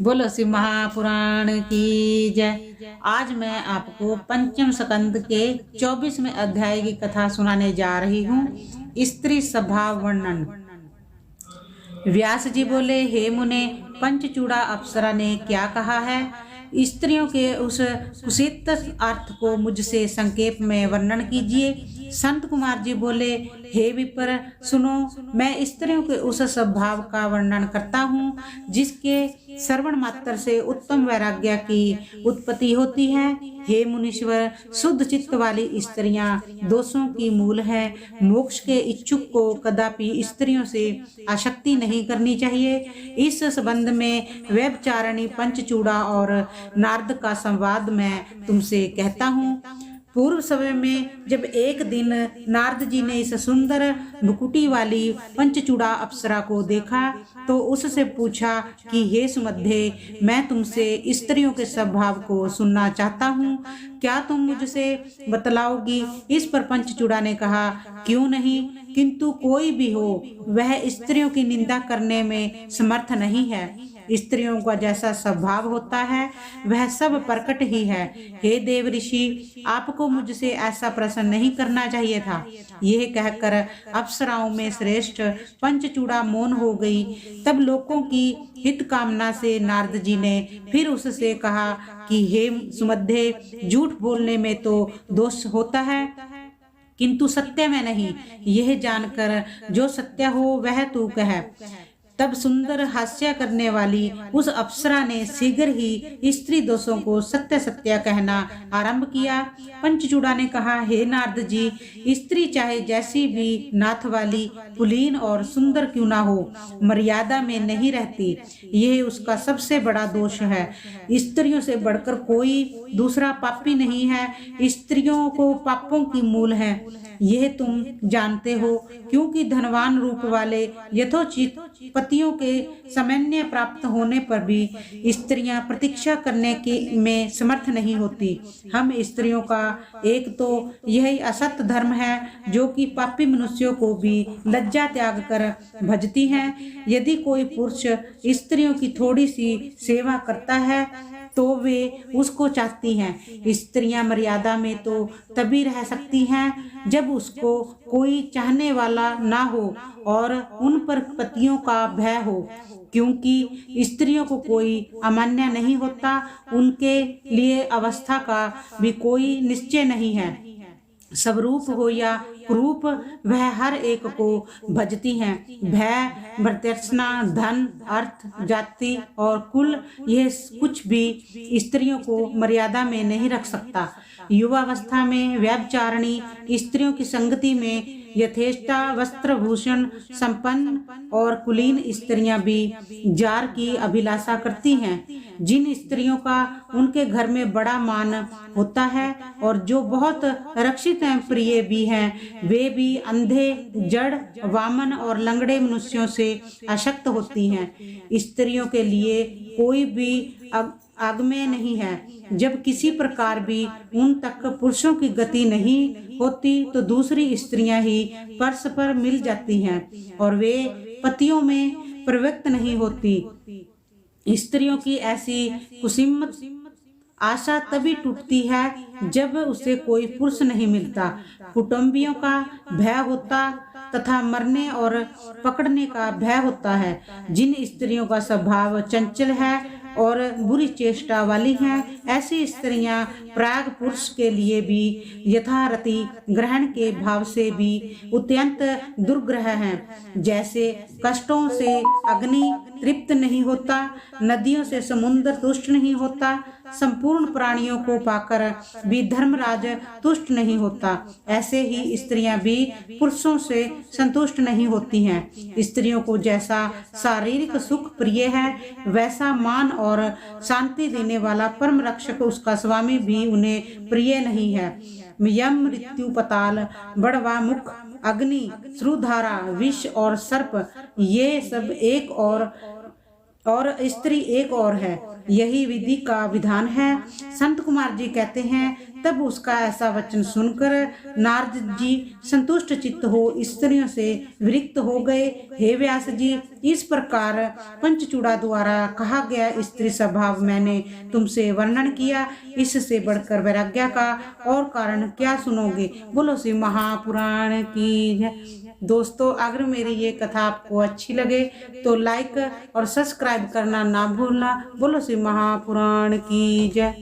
बोलो शिव महापुराण की जय। आज मैं आपको पंचम स्कंद के 24वें अध्याय की कथा सुनाने जा रही हूँ। स्त्री स्वभाव वर्णन। व्यास जी बोले, हे मुने, पंचचूड़ा अप्सरा ने क्या कहा है? स्त्रियों के उस कुसित अर्थ को मुझसे संक्षेप में वर्णन कीजिए। संत कुमार जी बोले, हे विप्र, सुनो, मैं स्त्रियों के उस स्वभाव का वर्णन करता हूँ जिसके श्रवण मात्र से उत्तम वैराग्य की उत्पत्ति होती है। हे मुनीश्वर, शुद्ध चित्त वाली स्त्रियां दोषों की मूल है। मोक्ष के इच्छुक को कदापि स्त्रियों से आसक्ति नहीं करनी चाहिए। इस संबंध में व्यभिचारिणी, पंचचूड़ा और नारद का संवाद मैं तुमसे कहता हूँ। पूर्व समय में जब एक दिन नारद जी ने इस सुंदर मुकुटी वाली पंचचूड़ा अप्सरा को देखा तो उससे पूछा कि हे सुमध्य, मैं तुमसे स्त्रियों के स्वभाव को सुनना चाहता हूँ, क्या तुम मुझसे बतलाओगी? इस पर पंचचूड़ा ने कहा, क्यों नहीं, किंतु कोई भी हो वह स्त्रियों की निंदा करने में समर्थ नहीं है। स्त्रियों का जैसा स्वभाव होता है वह सब प्रकट ही है। हे देव ऋषि, आपको मुझसे ऐसा प्रश्न नहीं करना चाहिए था। यह कहकर अप्सराओं में श्रेष्ठ पंचचूड़ा मौन हो गई। तब लोगों की हित कामना से नारद जी ने फिर उससे कहा कि हे सुमध्य, झूठ बोलने में तो दोष होता है किंतु सत्य में नहीं। यह जानकर जो सत्य हो वह तू कह। तब सुंदर हास्य करने वाली उस अप्सरा ने शीघ्र ही स्त्री दोषों को सत्य सत्य कहना आरंभ किया। पंचचूड़ा ने कहा, हे नारद जी, स्त्री चाहे जैसी भी नाथ वाली, कुलीन और सुंदर क्यों ना हो, मर्यादा में नहीं रहती। यह उसका सबसे बड़ा दोष है। स्त्रियों से बढ़कर कोई दूसरा पापी नहीं है। स्त्रियों को पापों की मूल है, यह तुम जानते हो, क्योंकि धनवान रूप वाले यथोचित पतियों के सामान्य प्राप्त होने पर भी स्त्रियां प्रतीक्षा करने की में समर्थ नहीं होती। हम स्त्रियों का एक तो यही असत धर्म है जो कि पापी मनुष्यों को भी लज्जा त्याग कर भजती हैं। यदि कोई पुरुष स्त्रियों की थोड़ी सी सेवा करता है तो वे उसको चाहती हैं। स्त्रियां मर्यादा में तो तभी रह सकती हैं जब उसको कोई चाहने वाला ना हो और उन पर पतियों का भय हो, क्योंकि स्त्रियों को कोई अमान्य नहीं होता, उनके लिए अवस्था का भी कोई निश्चय नहीं है। स्वरूप हो या कुरूप, वह हर एक को भजती हैं। भय, प्रत्यर्चना, धन, अर्थ, जाति और कुल, यह कुछ भी स्त्रियों को मर्यादा में नहीं रख सकता। युवावस्था में व्यभिचारिणी स्त्रियों की संगति में यथेष्टा वस्त्र भूषण संपन्न और कुलीन स्त्रियां भी जार की अभिलाषा करती हैं। जिन स्त्रियों का उनके घर में बड़ा मान होता है और जो बहुत रक्षित एवं प्रिय भी हैं, वे भी अंधे, जड़, वामन और लंगड़े मनुष्यों से आसक्त होती हैं। स्त्रियों के लिए कोई भी आगम्य नहीं है। जब किसी प्रकार भी उन तक पुरुषों की गति नहीं होती तो दूसरी स्त्रियां ही परस्पर मिल जाती हैं और वे पतियों में प्रवृत्त नहीं होती। स्त्रियों की ऐसी कुसीमत आशा तभी टूटती है जब उसे कोई पुरुष नहीं मिलता। कुटुंबियों का भय होता तथा मरने और पकड़ने का भय होता है। जिन स्त्रियों का स्वभाव चंचल है और बुरी चेष्टा वाली हैं, ऐसी स्त्रियां प्राग पुरुष के लिए भी यथारति ग्रहण के भाव से भी अत्यंत दुर्ग्रह हैं। जैसे कष्टों से अग्नि तृप्त नहीं होता, नदियों से समुद्र तुष्ट नहीं होता, संपूर्ण प्राणियों को पाकर भी धर्मराज तुष्ट नहीं होता, ऐसे ही स्त्रियां भी पुरुषों से संतुष्ट नहीं होती हैं। स्त्रियों को जैसा शारीरिक सुख प्रिय है, वैसा मान और शांति देने वाला परम रक्षक उसका स्वामी भी उन्हें प्रिय नहीं है। यम, मृत्यु, पताल, बड़वा मुख, अग्नि, श्रुधारा, विष और सर्प, ये सब एक और स्त्री एक और है। यही विधि का विधान है। संत कुमार जी कहते हैं तब उसका ऐसा वचन सुनकर नारद जी संतुष्ट चित्त हो स्त्रियों से विरक्त हो गए। हे व्यास जी, इस प्रकार पंचचूड़ा द्वारा कहा गया स्त्री स्वभाव मैंने तुमसे वर्णन किया। इससे बढ़कर वैराग्य का और कारण क्या सुनोगे? बोलो श्री महापुराण की जय। दोस्तों, अगर मेरी ये कथा आपको अच्छी लगे तो लाइक और सब्सक्राइब करना ना भूलना। बोलो श्री महापुराण की जय।